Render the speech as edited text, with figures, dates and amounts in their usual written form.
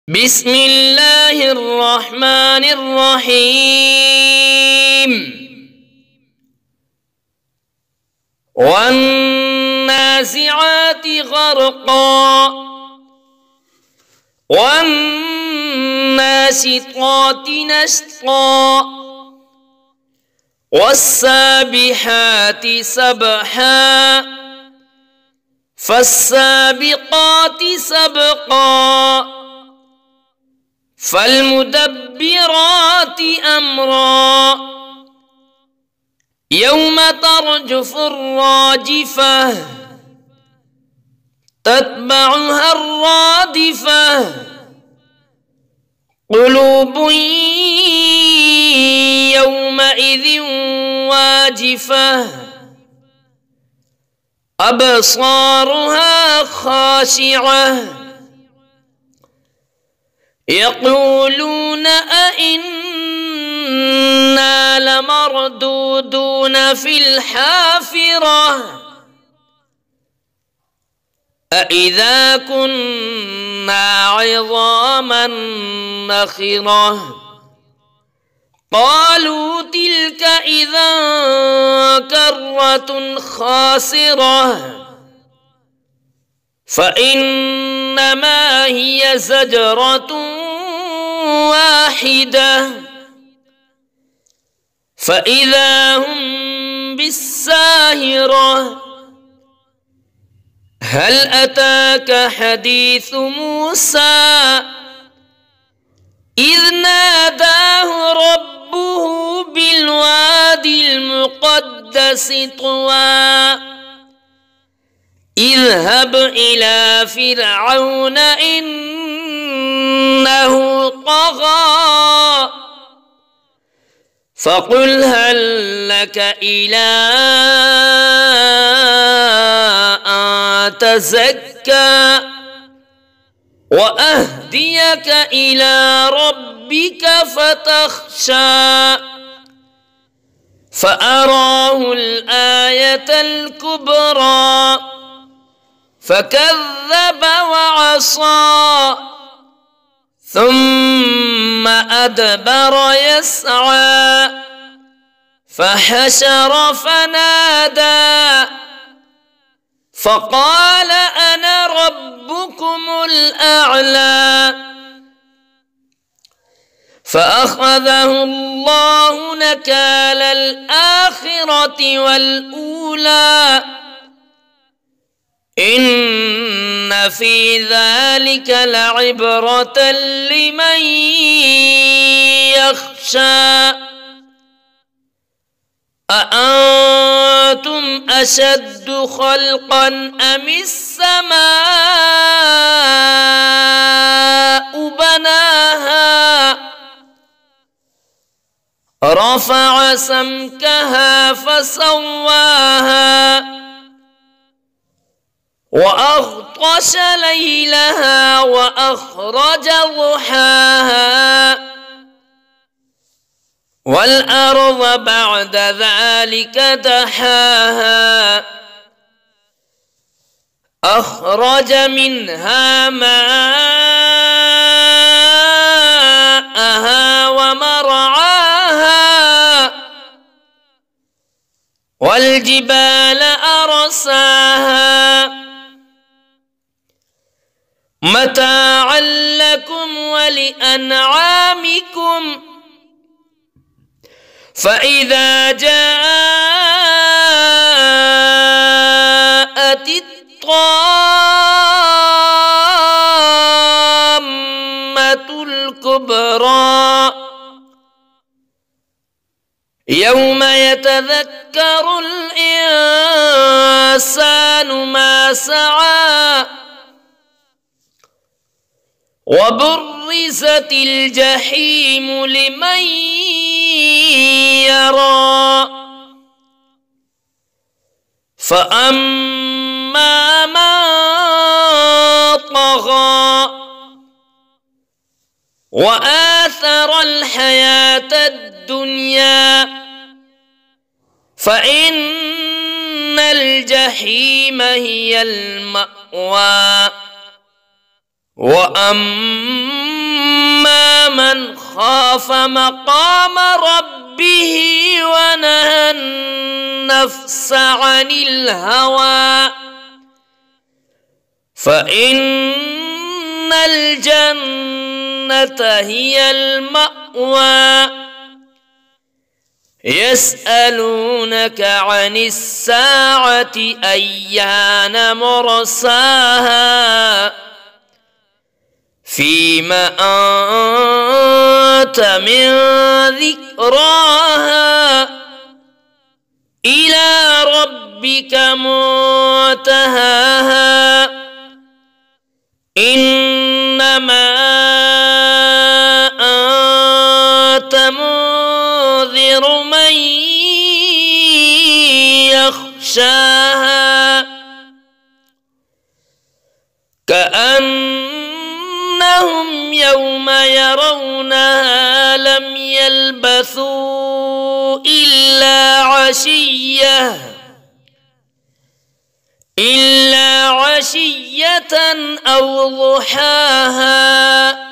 بسم الله الرحمن الرحيم والنازعات غرقا والناشطات نشطا والسابحات سبحا فالسابقات سبقا فالمدبرات أمرا يوم ترجف الراجفة تتبعها الرادفة قلوب يومئذ واجفة أبصارها خاشعة يقولون أئنا لمردودون في الحافرة أئذا كنا عظاما نخرة قالوا تلك إذا كرة خاسرة فإنما هي زجرة واحدة فإذا هم بالساهرة هل أتاك حديث موسى إذ ناداه ربه بالوادي المقدس طوى اذهب إلى فرعون إنه طغى فقل هل لك إلى أن تزكى وأهديك إلى ربك فتخشى فأراه الآية الكبرى فكذب وعصى ثم أدبر يسعى فحشر فنادى فقال أنا ربكم الأعلى فأخذه الله نكال الآخرة والأولى إن في ذلك لعبرة لمن يخشى أأنتم أشد خلقا أم السماء بناها رفع سمكها فسواها وأغطش ليلها وأخرج ضحاها والأرض بعد ذلك دحاها أخرج منها ماءها ومرعاها والجبال أرساها متاعا لكم ولأنعامكم فإذا جاءت الطامة الكبرى يوم يتذكر الإنسان ما سعى وبرزت الجحيم لمن يرى فأما من طغى وآثر الحياة الدنيا فإن الجحيم هي المأوى وأما خاف مقام ربه ونهى النفس عن الهوى فإن الجنة هي المأوى يسألونك عن الساعة أيان مرساها فيم أنت من ذكراها إلى ربك منتهاها إنما أنت منذر من يخشاها كأنهم يوم يرونها لم يلبثوا إلا عشية أو ضحاها